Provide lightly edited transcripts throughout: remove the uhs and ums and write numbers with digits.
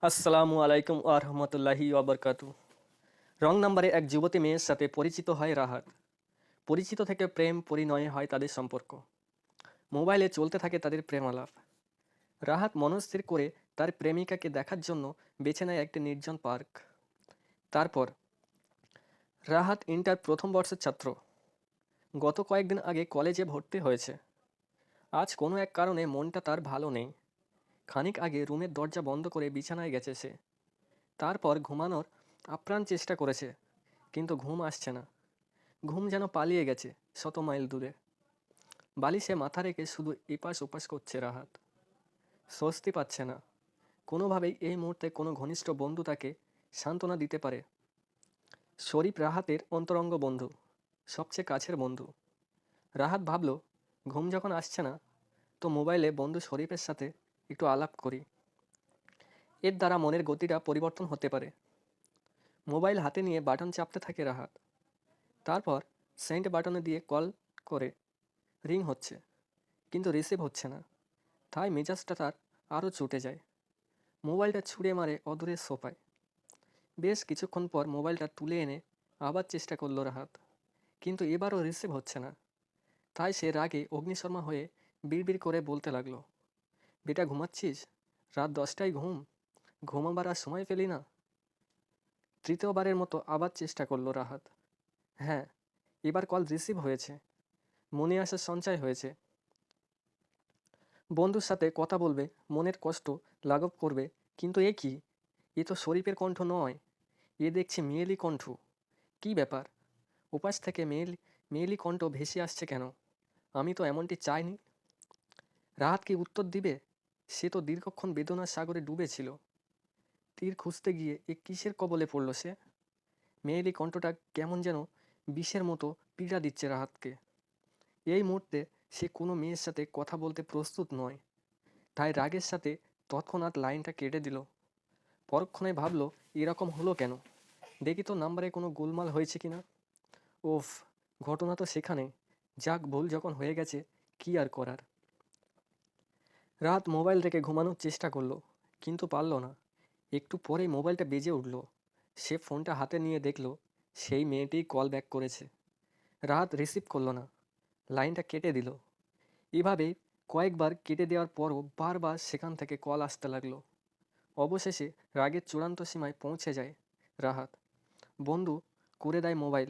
আসসালামু আলাইকুম ওয়া রাহমাতুল্লাহি ওয়া বারাকাতুহু। রং নাম্বারে এক যুবতী মেয়ের সাথে পরিচিত হয় রাহাত। পরিচিত থেকে প্রেম পরিণয়ে হয় তাদের সম্পর্ক। মোবাইলে চলতে থাকে তাদের প্রেমালাপ। রাহাত মনস্থির করে তার প্রেমিকাকে দেখার জন্য বেছে নেয় একটি নির্জন পার্ক। তারপর রাহাত ইন্টার প্রথম বর্ষের ছাত্র। গত কয়েকদিন আগে কলেজে ভর্তি হয়েছে। আজ কোনো এক কারণে মনটা তার ভালো নেই। খানিক আগে রুমের দরজা বন্ধ করে বিছানায় গেছে সে। তারপর ঘুমানোর আপ্রাণ চেষ্টা করেছে, কিন্তু ঘুম আসছে না। ঘুম যেন পালিয়ে গেছে শত মাইল দূরে। বালিশে মাথা রেখে শুধু এপাশ ওপাশ করছে রাহাত। স্বস্তি পাচ্ছে না। কোনোভাবেই এই মুহূর্তে কোনো ঘনিষ্ঠ বন্ধু তাকে সান্ত্বনা দিতে পারে। শরীফ রাহাতের অন্তরঙ্গ বন্ধু, সবচেয়ে কাছের বন্ধু। রাহাত ভাবল, ঘুম যখন আসছে না, তো মোবাইলে বন্ধু শরীফের সাথে একটু আলাপ করি। এর দ্বারা মনের গতিটা পরিবর্তন হতে পারে। মোবাইল হাতে নিয়ে বাটন চাপতে থাকে রাহাত। তারপর সেন্ড বাটনে দিয়ে কল করে। রিং হচ্ছে, কিন্তু রিসিভ হচ্ছে না। তাই মেজাজটা তার আরও চটে যায়। মোবাইলটা ছুঁড়ে মারে অদূরের সোফায়। বেশ কিছুক্ষণ পর মোবাইলটা তুলে এনে আবার চেষ্টা করলো রাহাত, কিন্তু এবারও রিসিভ হচ্ছে না। তাই সে রাগে অগ্নিশর্মা হয়ে বিড়বিড় করে বলতে লাগলো, বেটা ঘুমাচ্ছিস? রাত 10টায় ঘুম, ঘুমাবার আর সময় পেলি না? তৃতীয়বারের মতো আবার চেষ্টা করলো রাহাত। হ্যাঁ, এবার কল রিসিভ হয়েছে। মনে আসার সঞ্চয় হয়েছে। বন্ধুর সাথে কথা বলবে, মনের কষ্ট লাঘব করবে, কিন্তু এ কি? এ তো শরীফের কণ্ঠ নয়, এ দেখছি মেয়েলি কণ্ঠ। কী ব্যাপার? ওপাশ থেকে মেয়েলি কণ্ঠ ভেসে আসছে কেন? আমি তো এমনটি চাইনি। রাহাত কি উত্তর দিবে? সে তো দীর্ঘক্ষণ বেদনার সাগরে ডুবেছিল। তীর খুঁজতে গিয়ে এ কিসের কবলে পড়ল সে? মেয়েলি কণ্ঠটা কেমন যেন বিষের মতো পীড়া দিচ্ছে রাহাতকে। এই মুহূর্তে সে কোনো মেয়ের সাথে কথা বলতে প্রস্তুত নয়। তাই রাগের সাথে তৎক্ষণাৎ লাইনটা কেটে দিল। পরক্ষণে ভাবল, এরকম হলো কেন? দেখি তো নাম্বারে কোনো গোলমাল হয়েছে কিনা। ওফ, ঘটনা তো সেখানে। যাক, ভুল যখন হয়ে গেছে, কি আর করার। রাত মোবাইল রেখে ঘুমানোর চেষ্টা করলো, কিন্তু পারল না। একটু পরেই মোবাইলটা বেজে উঠল। সে ফোনটা হাতে নিয়ে দেখল, সেই মেয়েটিই কল ব্যাক করেছে। রাত রিসিভ করলো না, লাইনটা কেটে দিল। এভাবে কয়েকবার কেটে দেওয়ার পরও বারবার সেখান থেকে কল আসতে লাগলো। অবশেষে রাগের চূড়ান্ত সীমায় পৌঁছে যায় রাহাত। বন্ধু করে দেয় মোবাইল।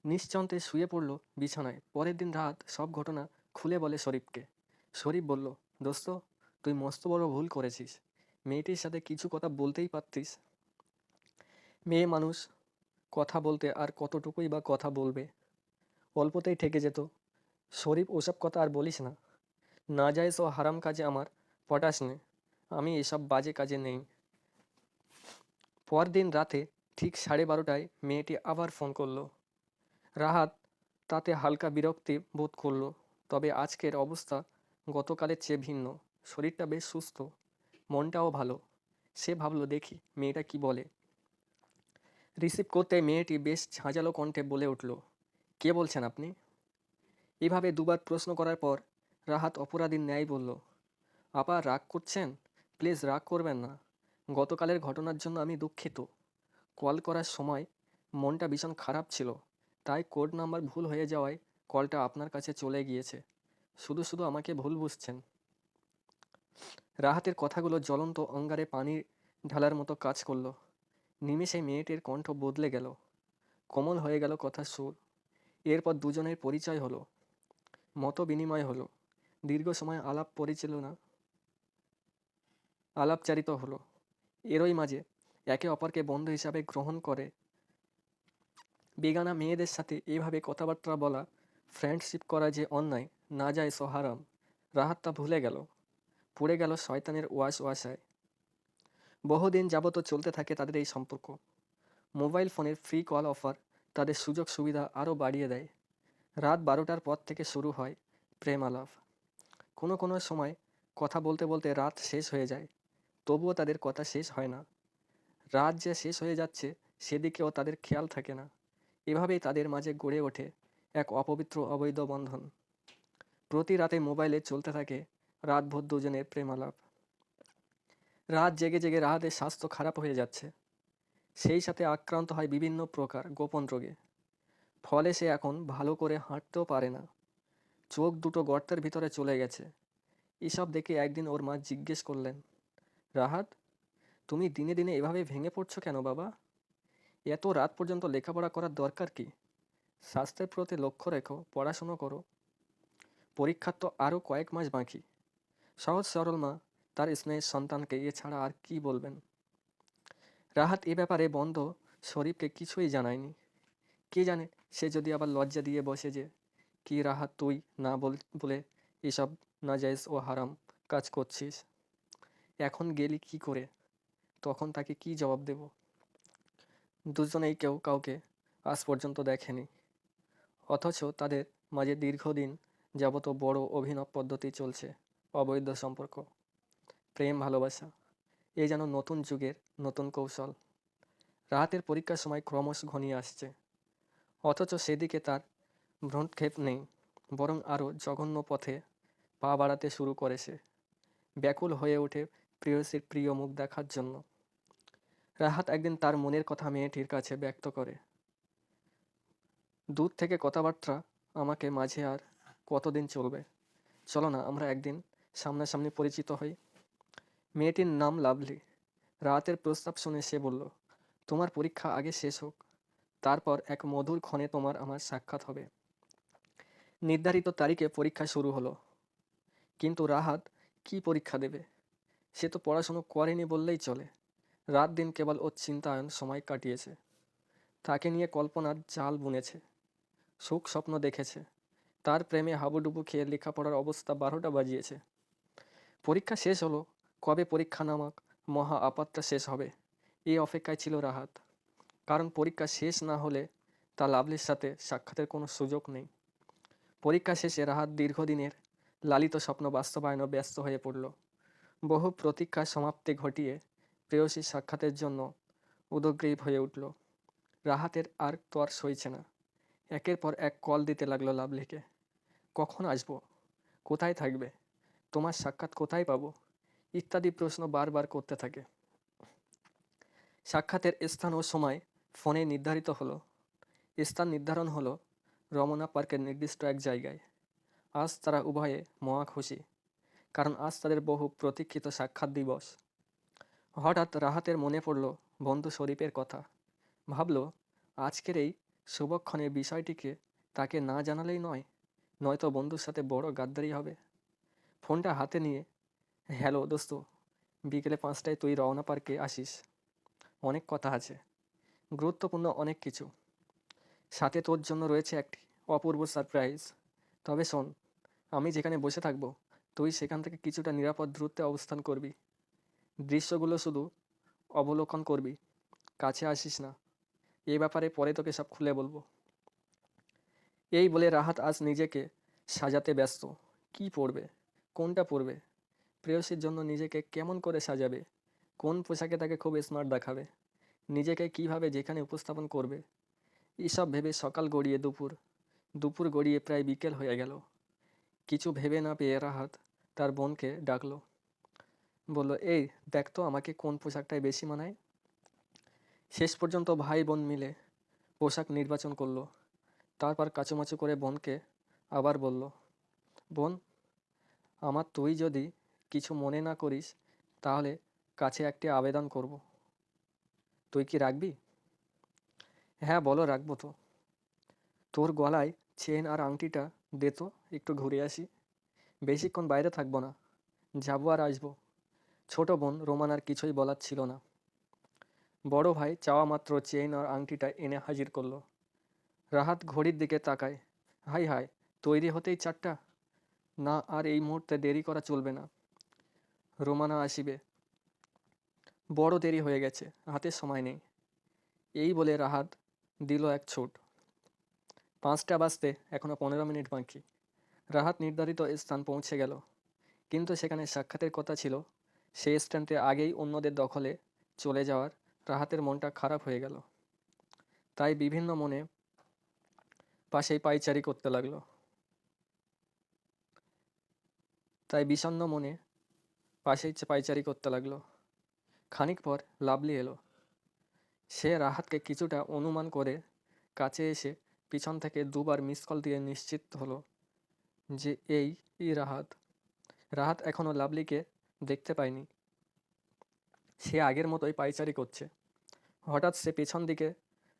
নিশ্চিন্তে শুয়ে পড়ল বিছানায়। পরের দিন রাত সব ঘটনা খুলে বলে শরীফকে। শরীফ বলল, দোস্ত, তুই মস্ত বড় ভুল করেছিস। মেয়েটির সাথে কিছু কথা বলতেই পারতিস। মেয়ে মানুষ, কথা বলতে আর কতটুকুই বা কথা বলবে। অল্পতেই ঠেকে যেত। শরীফ, ওসব কথা আর বলিস না। না যায়জ ও হারাম কাজে আমার পটাস নে। আমি এসব বাজে কাজে নেই। পরদিন রাতে ঠিক 12:30টায় মেয়েটি আবার ফোন করলো। রাহাত তাতে হালকা বিরক্তি বোধ করল। তবে আজকের অবস্থা গতকালের চেয়ে ভিন্ন। শরীরটা বেশ সুস্থ, মনটাও ভালো। সে ভাবল, দেখি মেয়েটা কি বলে। রিসিভ করতে মেয়েটি বেশ ঝাঁঝালো কণ্ঠে বলে উঠল, কে বলছেন আপনি? এভাবে দুবার প্রশ্ন করার পর রাহাত অপরাধীর ন্যায় বলল, আপা রাগ করছেন? প্লিজ রাগ করবেন না। গতকালের ঘটনার জন্য আমি দুঃখিত। কল করার সময় মনটা ভীষণ খারাপ ছিল, তাই কোড নাম্বার ভুল হয়ে যাওয়ায় কলটা আপনার কাছে চলে গিয়েছে। শুধু শুধু আমাকে ভুল বুঝছেন। রাহাতের কথাগুলো জ্বলন্ত অঙ্গারে পানি ঢালার মতো কাজ করলো। নিমেষে মেয়েটির কণ্ঠ বদলে গেল, কোমল হয়ে গেল কথার সুর। এরপর দুজনের পরিচয় হলো, মত বিনিময় হলো, দীর্ঘ সময় আলাপচারিত হলো। এরই মাঝে একে অপরকে বন্ধু হিসাবে গ্রহণ করে। বেগানা মেয়েদের সাথে এভাবে কথাবার্তা বলা, ফ্রেন্ডশিপ করা যে অন্যায়, না যায় সো হারাম, রাহাত তা ভুলে গেল। পড়ে গেল শয়তানের ওয়াসায়। বহুদিন যাবত চলতে থাকে তাদের এই সম্পর্ক। মোবাইল ফোনের ফ্রি কল অফার তাদের সুযোগ সুবিধা আরও বাড়িয়ে দেয়। রাত 12টার পর থেকে শুরু হয় প্রেম আলাপ। কোনো কোনো সময় কথা বলতে বলতে রাত শেষ হয়ে যায়, তবুও তাদের কথা শেষ হয় না। রাত যে শেষ হয়ে যাচ্ছে সেদিকেও তাদের খেয়াল থাকে না। এভাবেই তাদের মাঝে গড়ে ওঠে এক অপবিত্র অবৈধ বন্ধন। প্রতি রাতে মোবাইলে চলতে থাকে রাতভর দুজনের প্রেমালাপ। রাত জেগে জেগে রাহাতের স্বাস্থ্য খারাপ হয়ে যাচ্ছে, সেই সাথে আক্রান্ত হয় বিভিন্ন প্রকার গোপন রোগে। ফলে সে এখন ভালো করে হাঁটতেও পারে না, চোখ দুটো গর্তের ভিতরে চলে গেছে। এসব দেখে একদিন ওর মা জিজ্ঞেস করলেন, রাহাত, তুমি দিনে দিনে এভাবে ভেঙে পড়ছো কেন বাবা? এত রাত পর্যন্ত লেখাপড়া করার দরকার কি? স্বাস্থ্যের প্রতি লক্ষ্য রেখো, পড়াশুনো করো, পরীক্ষার তো আরও কয়েক মাস বাকি। সহজ সরল মা তার স্নেহের সন্তানকে এছাড়া আর কি বলবেন। রাহাত এ ব্যাপারে বন্ধ শরীফকে কিছুই জানায়নি। কে জানে, সে যদি আবার লজ্জা দিয়ে বসে যে, কি রাহাত তুই না বলে এসব নাজায়েজ ও হারাম কাজ করছিস, এখন গেলি কি করে, তখন তাকে কি জবাব দেব? দুজনেই কেউ কাউকে আজ পর্যন্ত দেখেনি, অথচ তাদের মাঝে দীর্ঘদিন যাবত বড় অভিনব পদ্ধতি চলছে। অবৈধ সম্পর্ক, প্রেম, ভালোবাসা, এ যেন নতুন যুগের নতুন কৌশল। রাহাতের পরীক্ষার সময় ক্রমশ ঘনিয়ে আসছে, অথচ সেদিকে তার ভ্রূক্ষেপ নেই, বরং আরও জঘন্য পথে পা বাড়াতে শুরু করেছে। ব্যাকুল হয়ে ওঠে প্রেয়সীর প্রিয় মুখ দেখার জন্য। রাহাত একদিন তার মনের কথা মেয়েটির কাছে ব্যক্ত করে, দূর থেকে কথাবার্তা আমাকে মাঝে আর কতদিন চলবে, চলো না আমরা একদিন সামনাসামনি পরিচিত হই। মেয়েটির নাম লাভলি। রাহাতের প্রস্তাব শুনে সে বলল, তোমার পরীক্ষা আগে শেষ হোক, তারপর এক মধুর ক্ষণে তোমার আমার সাক্ষাৎ হবে। নির্ধারিত তারিখে পরীক্ষা শুরু হলো। কিন্তু রাহাত কি পরীক্ষা দেবে? সে তো পড়াশুনো করেনি বললেই চলে। রাত দিন কেবল ওর চিন্তায়ন সময় কাটিয়েছে। তাকে নিয়ে কল্পনার জাল বুনেছে, সুখ স্বপ্ন দেখেছে, তার প্রেমে হাবুডুবু খেয়ে লেখাপড়ার অবস্থা 12টা বাজিয়েছে। পরীক্ষা শেষ হলো, কবে পরীক্ষা নামক মহা আপদটা শেষ হবে এই অপেক্ষায় ছিল রাহাত। কারণ পরীক্ষা শেষ না হলে তা লাভলির সাথে সাক্ষাতের কোনো সুযোগ নেই। পরীক্ষা শেষে রাহাত দীর্ঘদিনের লালিত স্বপ্ন বাস্তবায়নে ব্যস্ত হয়ে পড়ল। বহু প্রতীক্ষার সমাপ্তি ঘটিয়ে প্রেয়সী সাক্ষাতের জন্য উদগ্রীব হয়ে উঠল। রাহাতের আর তর সইছে না। একের পর এক কল দিতে লাগলো লাভলিকে। কখন আসবো? কোথায় থাকবে? তোমার সাক্ষাৎ কোথায় পাবো? ইত্যাদি প্রশ্ন বারবার করতে থাকে। সাক্ষাতের স্থান ও সময় ফোনে নির্ধারিত হলো। স্থান নির্ধারণ হলো রমনা পার্কের নির্দিষ্ট এক জায়গায়। আজ তারা উভয়ে মহা খুশি, কারণ আজ তাদের বহু প্রতীক্ষিত সাক্ষাৎ দিবস। হঠাৎ রাহাতের মনে পড়ল বন্ধু শরীফের কথা। ভাবল, আজকের এই শুভক্ষণে বিষয়টিকে তাকে না জানালেই নয়, নয়তো বন্ধুর সাথে বড় গাদ্দারি হবে। ফোনটা হাতে নিয়ে, হ্যালো দোস্ত, বিকেলে 5টায় তুই রওনা পার্কে আসিস। অনেক কথা আছে, গুরুত্বপূর্ণ অনেক কিছু। সাথে তোর জন্য রয়েছে একটি অপূর্ব সারপ্রাইজ। তবে শোন, আমি যেখানে বসে থাকবো, তুই সেখান থেকে কিছুটা নিরাপদ দূরত্বে অবস্থান করবি। দৃশ্যগুলো শুধু অবলোকন করবি, কাছে আসিস না। এ ব্যাপারে পরে তোকে সব খুলে বলবো। এই বলে রাহাত আজ নিজেকে সাজাতে ব্যস্ত। কি পরবে, কোনটা পরবে, প্রেয়সীর জন্য নিজেকে কেমন করে সাজাবে, কোন পোশাকে তাকে খুব স্মার্ট দেখাবে, নিজেকে কিভাবে যেখানে উপস্থাপন করবে, এসব ভেবে সকাল গড়িয়ে দুপুর, দুপুর গড়িয়ে প্রায় বিকেল হয়ে গেল। কিছু ভেবে না পেয়ে রাহাত তার বোনকে ডাকলো। বলল, এই দেখ তো আমাকে কোন পোশাকটায় বেশি মানায়। শেষ পর্যন্ত ভাই বোন মিলে পোশাক নির্বাচন করলো। তারপর কাচুমাচু করে বোনকে আবার বলল, বোন, আমার তুই যদি কিছু মনে না করিস, তাহলে কাছে একটি আবেদন করব। তুই কি রাখবি? হ্যাঁ বলো, রাখবো তো। তোর গলায় চেন আর আংটিটা দে তো, একটু ঘুরে আসি। বেশিক্ষণ বাইরে থাকবো না, যাবো আর আসবো। ছোট বোন রোমানার কিছুই বলার ছিল না। বড় ভাই চাওয়া মাত্র চেইন আর আংটিটা এনে হাজির করলো। রাহাত ঘড়ির দিকে তাকায়। হাই হাই, তৈরি হতেই 4টা? না, আর এই মুহূর্তে দেরি করা চলবে না। রোমানা আসিবে, বড় দেরি হয়ে গেছে, হাতে সময় নেই। এই বলে রাহাত দিল এক ছুট। 5টা বাজতে এখনো 15 মিনিট বাকি। রাহাত নির্ধারিত স্থান পৌঁছে গেল, কিন্তু সেখানে সাক্ষাতের কথা ছিল সেই স্থানটি আগেই অন্যদের দখলে চলে যাওয়ার রাহাতের মনটা খারাপ হয়ে গেল। তাই বিভিন্ন মনে পাশেই পায়চারি করতে লাগলো। তাই বিষণ্ণ মনে পাশেই পায়চারি করতে লাগলো। খানিক পর লাভলি এলো। সে রাহাতকে কিছুটা অনুমান করে কাছে এসে পিছন থেকে দুবার মিস কল দিয়ে নিশ্চিত হলো যে এই রাহাত। রাহাত এখনও লাভলিকে দেখতে পায়নি। সে আগের মতোই পায়চারি করছে। হঠাৎ সে পেছন দিকে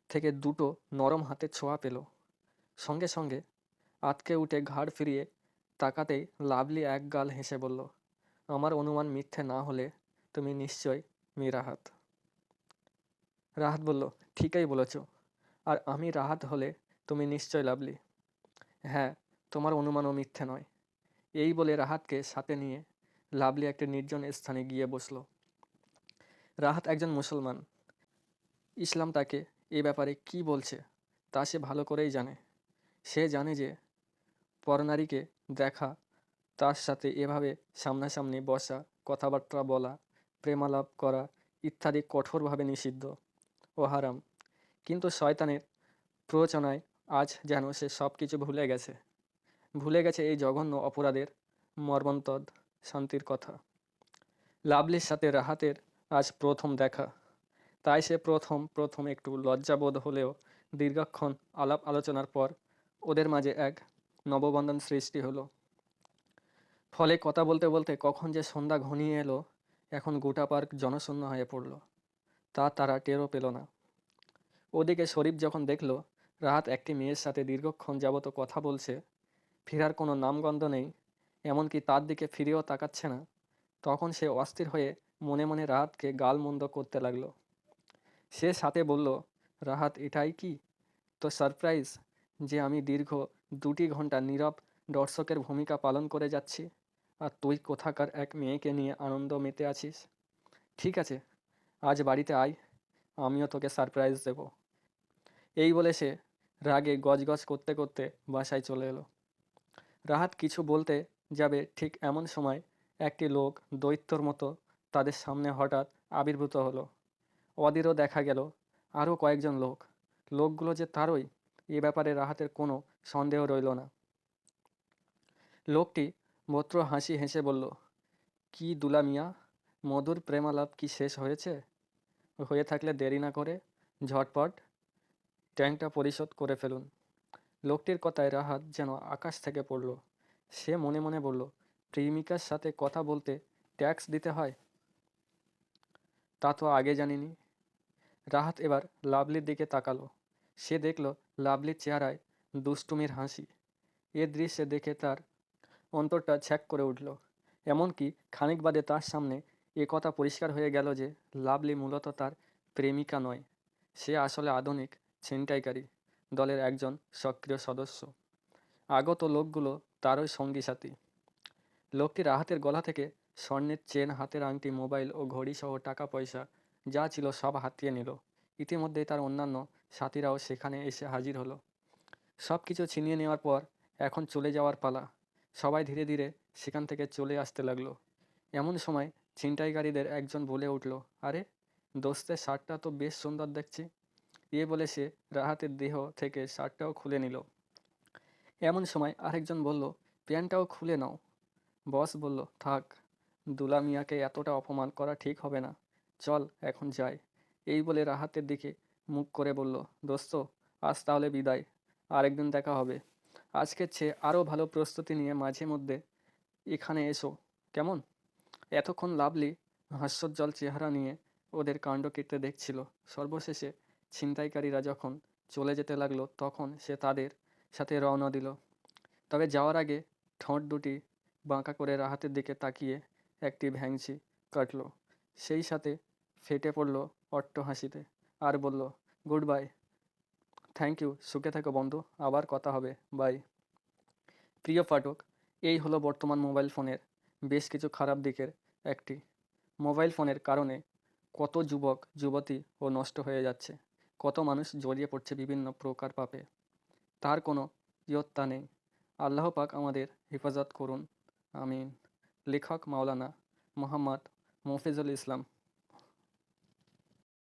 থেকে দুটো নরম হাতের ছোঁয়া পেল। সঙ্গে সঙ্গে আঁতকে উঠে ঘাড় ফিরিয়ে তাকাতেই লাভলি এক গাল হেসে বলল, আমার অনুমান মিথ্যে না হলে তুমি নিশ্চয় রাহাত। রাহাত বলল, ঠিকই বলেছ। আর আমি রাহাত হলে তুমি নিশ্চয় লাভলি। হ্যাঁ, তোমার অনুমানও মিথ্যে নয়। এই বলে রাহাতকে সাথে নিয়ে লাভলি একটা নির্জন স্থানে গিয়ে বসল। রাহাত একজন মুসলমান। ইসলাম তাকে এ ব্যাপারে কি বলছে তা সে ভালো করেই জানে। সে জানে যে পরনারীকে দেখা, তার সাথে এভাবে সামনাসামনি বসা, কথাবার্তা বলা, প্রেমালাপ করা ইত্যাদি কঠোরভাবে নিষিদ্ধ ও হারাম। কিন্তু শয়তানের প্ররোচনায় আজ যেন সে সব কিছু ভুলে গেছে এই জঘন্য অপরাধের মর্মন্তদ শান্তির কথা। লাভলির সাথে রাহাতের আজ প্রথম দেখা। তাই সে প্রথম একটু লজ্জাবোধ হলেও দীর্ঘক্ষণ আলাপ আলোচনার পর ওদের মাঝে এক নববন্ধন সৃষ্টি হলো। ফলে কথা বলতে বলতে কখন যে সন্ধ্যা ঘনিয়ে এলো, এখন গোটা পার্ক জনশূন্য হয়ে পড়ল, তা তারা টেরও পেল না। ওদিকে শরীফ যখন দেখল রাহাত একটি মেয়ের সাথে দীর্ঘক্ষণ যাবত কথা বলছে, ফেরার কোনো নামগন্ধ নেই, এমনকি তার দিকে ফিরেও তাকাচ্ছে না, তখন সে অস্থির হয়ে মনে মনে রাহাতকে গালমন্দ করতে লাগলো। সে সাথে বলল, রাহাত, এটাই কি তো সারপ্রাইজ যে আমি দীর্ঘ 2 ঘন্টা নীরব দর্শকের ভূমিকা পালন করে যাচ্ছি, আর তুই কোথাকার এক মেয়েকে নিয়ে আনন্দ মেতে আছিস? ঠিক আছে, আজ বাড়িতে আয়, আমিও তোকে সারপ্রাইজ দেব। এই বলে সে রাগে গজগজ করতে করতে বাসায় চলে এলো। রাহাত কিছু বলতে যাবে, ঠিক এমন সময় একটি লোক দৈত্যর মতো তাদের সামনে হঠাৎ আবির্ভূত হলো। অদিরও দেখা গেল আরও কয়েকজন লোকগুলো যে তারই, এ ব্যাপারে রাহাতের কোনো সন্দেহ রইল না। লোকটি ভদ্র হাসি হেসে বলল, কি দুলা মিয়া, মধুর প্রেমালাপ কি শেষ হয়েছে? হয়ে থাকলে দেরি না করে ঝটপট ট্যাঙ্কটা পরিশোধ করে ফেলুন। লোকটির কথায় রাহাত যেন আকাশ থেকে পড়ল। সে মনে মনে বলল, প্রেমিকার সাথে কথা বলতে ট্যাক্স দিতে হয়? তা তো আগে জানিনি। রাহাত এবার লাভলির দিকে তাকালো। সে দেখল লাভলির চেহারায় দুষ্টুমির হাসি। এ দৃশ্যে দেখে তার অন্তরটা ছ্যাঁক করে উঠল। এমনকি খানিক বাদে তার সামনে এ কথা পরিষ্কার হয়ে গেল যে লাভলি মূলত তার প্রেমিকা নয়, সে আসলে আধুনিক ছিনতাইকারী দলের একজন সক্রিয় সদস্য। আগত লোকগুলো তারই সঙ্গী সাথী। লোকটি রাহাতের গলা থেকে স্বর্ণের চেন, হাতের আংটি, মোবাইল ও ঘড়ি সহ টাকা পয়সা যা ছিল সব হাতিয়ে নিল। ইতিমধ্যেই তার অন্যান্য সাথীরাও সেখানে এসে হাজির হলো। সব কিছু ছিনিয়ে নেওয়ার পর এখন চলে যাওয়ার পালা। সবাই ধীরে ধীরে সেখান থেকে চলে আসতে লাগলো। এমন সময় ছিনতাইকারীদের একজন বলে উঠল, আরে, দোস্তের শার্টটা তো বেশ সুন্দর দেখছি। এ বলে সে রাহাতের দেহ থেকে শার্টটাও খুলে নিল। এমন সময় আরেকজন বলল, প্যান্টটাও খুলে নাও। বস বলল, থাক, দুলা মিয়াকে এতটা অপমান করা ঠিক হবে না, চল এখন যাই। এই বলে রাহাতের দিকে মুখ করে বলল, দোস্ত, আজ তাহলে বিদায়, আরেকদিন দেখা হবে। আজকের চেয়ে আরও ভালো প্রস্তুতি নিয়ে মাঝে মধ্যে এখানে এসো, কেমন? এতক্ষণ লাভলি হাস্যোজ্জ্বল চেহারা নিয়ে ওদের কাণ্ডকীর্তি দেখছিল। সর্বশেষে ছিনতাইকারীরা যখন চলে যেতে লাগলো তখন সে তাদের সাথে রওনা দিল। তবে যাওয়ার আগে ঠোঁট দুটি বাঁকা করে রাহাতের দিকে তাকিয়ে একটি ভ্যাংচি কাটল। সেই সাথে ফেটে পড়ল অট্ট হাসিতে আর বলল, গুড বাই, থ্যাংক ইউ, সুখে থেকো বন্ধু, আবার কথা হবে, বাই। প্রিয় পাঠক, এই হলো বর্তমান মোবাইল ফোনের বেশ কিছু খারাপ দিকের একটি। মোবাইল ফোনের কারণে কত যুবক যুবতী ও নষ্ট হয়ে যাচ্ছে, কত মানুষ জড়িয়ে পড়ছে বিভিন্ন প্রকার পাপে, তার কোনো ইয়ত্তা নেই। আল্লাহ পাক আমাদের হেফাজত করুন, আমিন। লেখক মাওলানা মোহাম্মদ মফিজুল ইসলাম।